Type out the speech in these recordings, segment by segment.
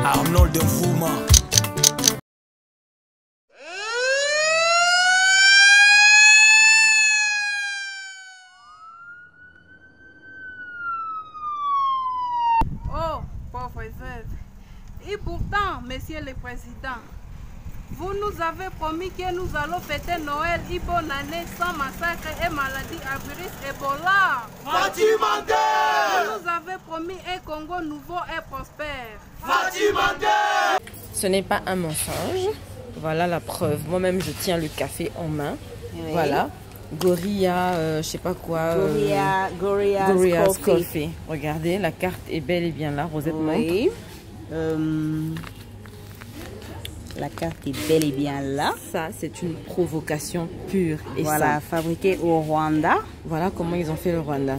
Arnold Nfouma. Oh, pauvres veuves. Et pourtant, Monsieur le Président, vous nous avez promis que nous allons fêter Noël et bonne année sans massacre et maladie à virus Ebola. Fatimante! Vous nous avez promis un Congo nouveau et prospère. Fatimante! Ce n'est pas un mensonge. Voilà la preuve. Moi-même, je tiens le café en main. Oui. Voilà. Gorilla, je sais pas quoi. Gorilla's Coffee. Regardez, la carte est bel et bien là. Rosette oui. La carte est bel et bien là. Ça, c'est une provocation pure et voilà, simple. Fabriqué au Rwanda. Voilà comment ils ont fait le Rwanda.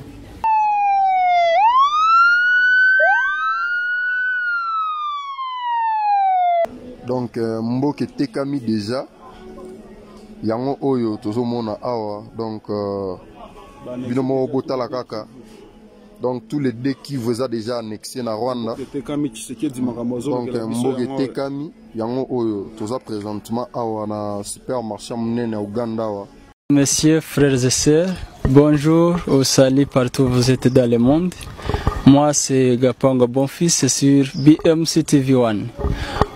Donc, Mboke Tekami déjà. Yango Oyo, Tozomona Awa. Donc, Binomo Botala Kaka. Donc, tous les deux qui vous a déjà annexé à Rwanda. Donc, Mboke Tekami, Yango Oyo, Toza présentement Awa na supermarché Mnene Uganda. Messieurs, frères et sœurs, bonjour ou salut partout où vous êtes dans le monde. Moi, c'est Gaponga Bonfils sur BMC TV1.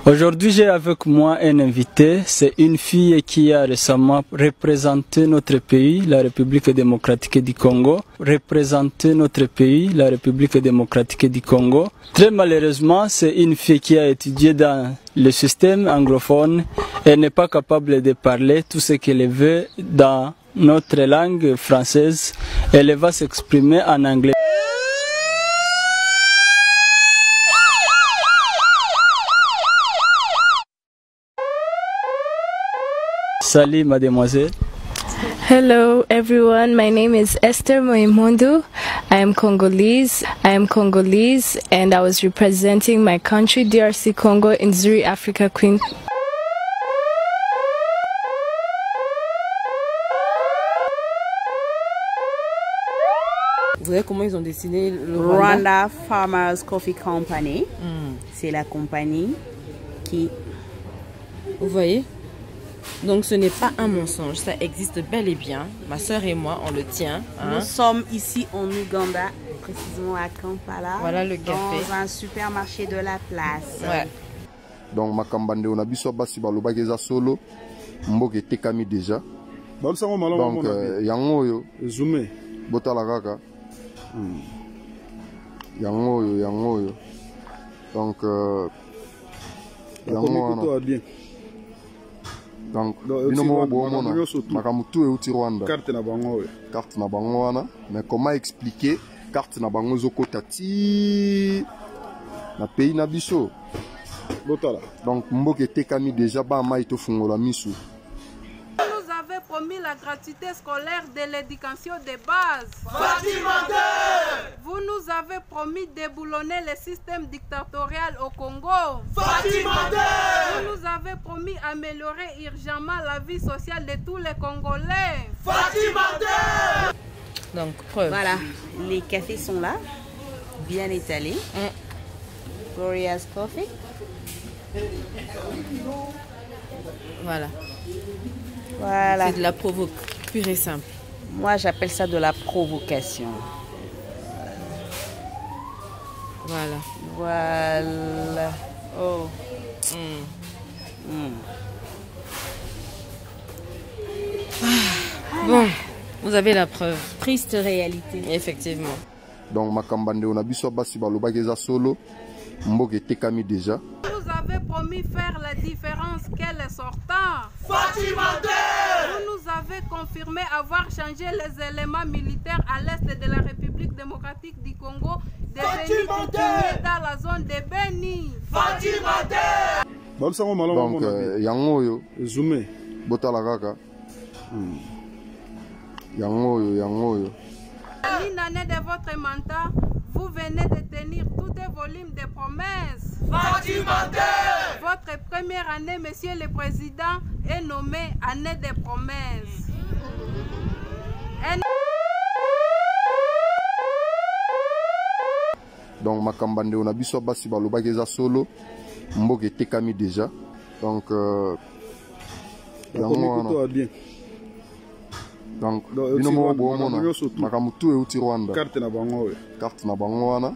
Aujourd'hui, j'ai avec moi un invité. C'est une fille qui a récemment représenté notre pays, la République démocratique du Congo. Représenté notre pays, la République démocratique du Congo. Très malheureusement, c'est une fille qui a étudié dans le système anglophone. Elle n'est pas capable de parler tout ce qu'elle veut dans notre langue française. Elle va s'exprimer en anglais. Salut mademoiselle. Hello everyone, my name is Esther Moimondo. I am Congolese and I was representing my country DRC Congo in Zurich, Africa Queen. Vous voyez comment ils ont dessiné le Rwanda Farmers Coffee Company. C'est la compagnie qui... Vous voyez? Donc ce n'est pas un mensonge, ça existe bel et bien. Ma soeur et moi, on le tient. Hein? Nous sommes ici en Ouganda, précisément à Kampala. Voilà le café. Dans un supermarché de la place. Ouais. Donc Makambande, on a biso basi balobakeza solo. Mboke Tekami déjà. Donc yango yo. Zoomé. Botala kaka. Yango yo. Donc yango bien. Donc, Makamutu et Uti Rwanda. Carte na bango wana. Mais comment expliquer carte na bango zoko tati na pays na biso. Donc, Mboke Tekami déjà ba maito fungola misu. Vous avez promis la gratuité scolaire de l'éducation de base. Fatimante! Vous nous avez promis de déboulonner le système dictatorial au Congo. Fatimante! Vous nous avez promis d'améliorer urgemment la vie sociale de tous les Congolais. Fatimante! Donc, preuve. Voilà, les cafés sont là, bien étalés. Gorilla's Coffee. Voilà. Voilà. C'est de la provoque, pure et simple. Moi, j'appelle ça de la provocation. Voilà. Voilà. Oh. Bon, vous avez la preuve. Triste réalité. Effectivement. Donc Makambande, on a biso basi balobakeza solo. Mboke Tekami déjà. Vous avez promis faire la différence qu'elle est sortant. Fatimante! Vous nous avez confirmé avoir changé les éléments militaires à l'est de la République démocratique du Congo, devenus coutumiers dans la zone de Beni. Fatimante! Donc yango yo. Zoomé. Botala kaka. Yango yo. À une année de votre mandat, vous venez de tenir tout un volume de promesses. Fatimante! Votre première année, Monsieur le Président, est nommée année des promesses. Donc Makambande, on a biso basi balobakeza solo. Mboke tekami déjà. Donc donc Makamutu et Rwanda. Carte na bango wana.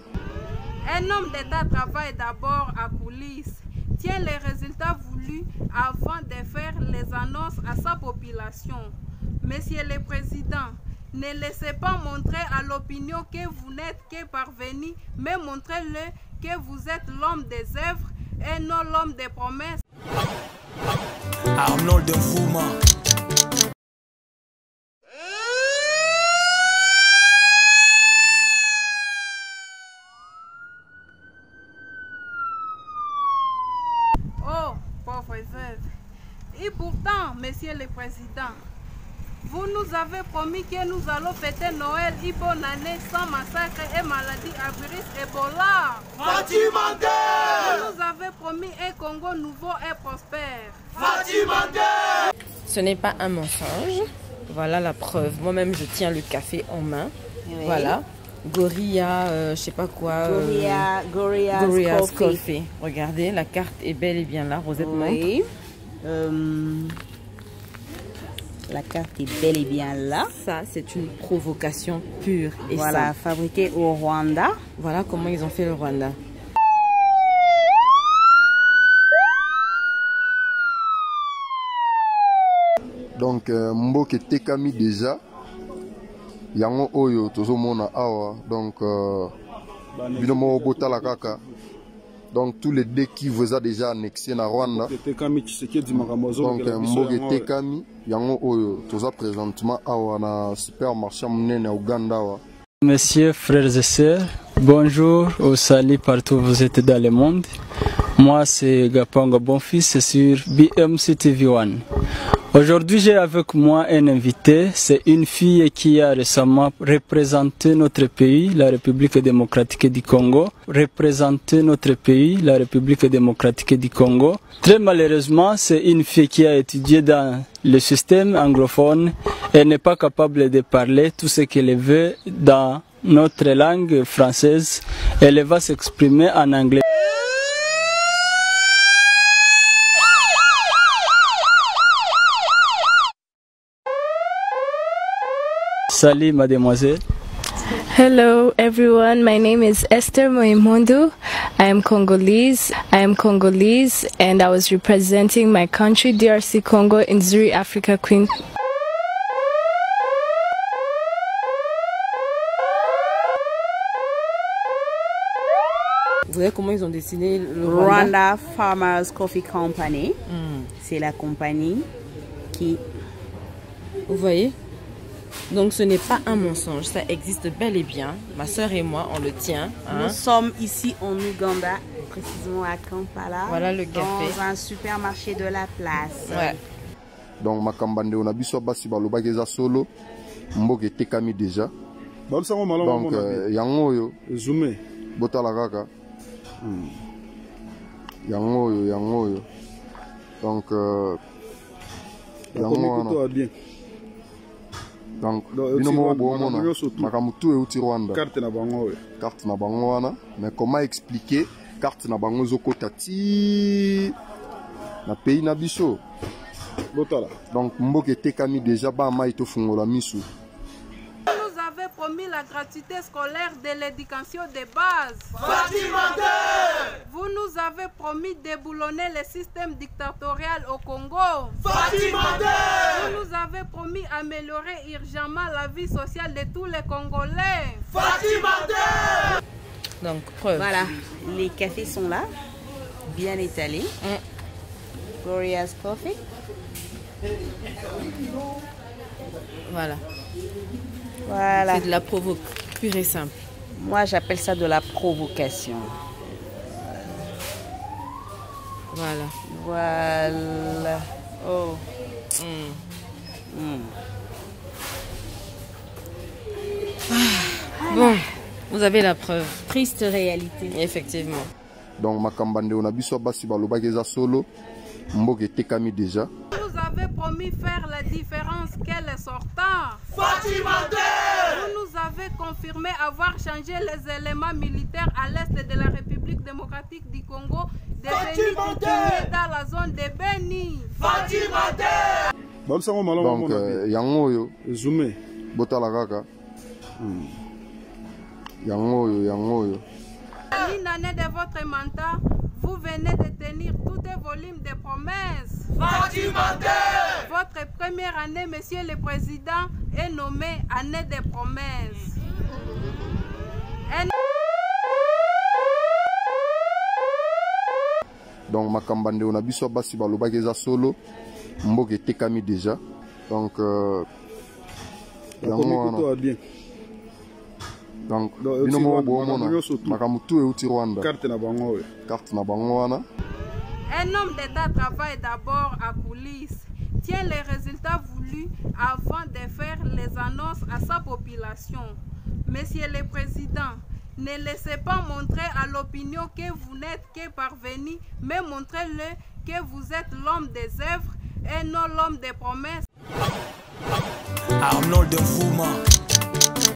Un homme d'État travaille d'abord à coulisses, tient les résultats voulus avant de faire les annonces à sa population. Monsieur le Président, ne laissez pas montrer à l'opinion que vous n'êtes que parvenu, mais montrez-le que vous êtes l'homme des œuvres et non l'homme des promesses. Arnold de Frouma. Oh, pauvre veuve. Et pourtant, Monsieur le Président, vous nous avez promis que nous allons fêter Noël et bonne année sans massacre et maladie à virus Ebola. Fatimandé! Vous nous avez promis un Congo nouveau et prospère. Fatimandé! Ce n'est pas un mensonge. Voilà la preuve. Moi-même, je tiens le café en main. Oui. Voilà. Gorilla, je sais pas quoi. Gorilla's Coffee. Regardez, la carte est bel et bien là. Rosette oui. La carte est bel et bien là. Ça, c'est une provocation pure et voilà, simple. Fabriqué au Rwanda. Voilà comment ils ont fait le Rwanda. Donc, Mboke tekami déjà. Yango oyo tozomona awa. Donc, binomo botala kaka. Donc, tous les deux qui vous a déjà annexé na Rwanda. Donc, Mboke tekami. Yango oyo toza présentement awa na supermarché munene à Uganda awa. Messieurs, frères et sœurs, bonjour au Sali partout où vous êtes dans le monde. Moi, c'est Gapango Bonfils, c'est sur BMC TV1. Aujourd'hui, j'ai avec moi un invité. C'est une fille qui a récemment représenté notre pays, la République démocratique du Congo. Représenté notre pays, la République démocratique du Congo. Très malheureusement, c'est une fille qui a étudié dans le système anglophone. Elle n'est pas capable de parler tout ce qu'elle veut dans notre langue française. Elle va s'exprimer en anglais. Salut mademoiselle. Hello everyone, my name is Esther Moimondu. I am Congolese and I was representing my country DRC Congo in Zurich, Africa Queen. Vous voyez comment ils ont dessiné le Rwanda Farmers Coffee Company. C'est la compagnie qui... Vous voyez? Donc ce n'est pas un mensonge, ça existe bel et bien. Ma soeur et moi, on le tient. Nous sommes ici en Ouganda, précisément à Kampala. Voilà le café. Dans un supermarché de la place. Ouais. Donc makambande on a biso basi balobaki eza solo. Mboke tekami déjà. Donc yango yo zoomé. Botala kaka. Yango yo. Donc yango bien. Donc, Makamutu et Rwanda. Carte na bango wana. Mais comment expliquer carte na bango zoko tati na pays na biso. Donc, Mboke tekami déjà ba maito fungola misu. Vous avez promis la gratuité scolaire de l'éducation de base. Fatimandé! Vous nous avez promis de déboulonner le système dictatorial au Congo. Fatimandé! Vous nous avez promis d'améliorer urgemment la vie sociale de tous les Congolais. Fatimandé! Donc, preuve. Voilà, les cafés sont là, bien étalés. Gorilla's Coffee. Voilà. Voilà. C'est de la provoque, pure et simple. Moi, j'appelle ça de la provocation. Voilà. Voilà. Oh. Bon, vous avez la preuve. Triste réalité. Effectivement. Donc makambande on a biso basi balobaki eza solo. Mboke tekami déjà. Vous nous avez promis faire la différence qu'elle est sortant. Fatimateur. Vous nous avez confirmé avoir changé les éléments militaires à l'est de la République démocratique du Congo, devenus coutumiers dans la zone de Beni. Fatimateur. Donc, yango zoomé. Botala kaka. Yango. L'une année de votre mandat, vous venez de tenir tout un volume de promesses. Fatimateur. Votre première année, Monsieur le Président, est nommée année des promesses. Donc makambande on a biso basi balobaki eza solo mboke tekami déjà. Donc yango bien. Donc binomo bomona makamutu euti Rwanda. Carte na bango wana. Un homme d'État travaille d'abord à coulisses, tient les résultats voulus avant de faire les annonces à sa population. Monsieur le Président, ne laissez pas montrer à l'opinion que vous n'êtes que parvenu, mais montrez-le que vous êtes l'homme des œuvres et non l'homme des promesses. Arnold Nfuma.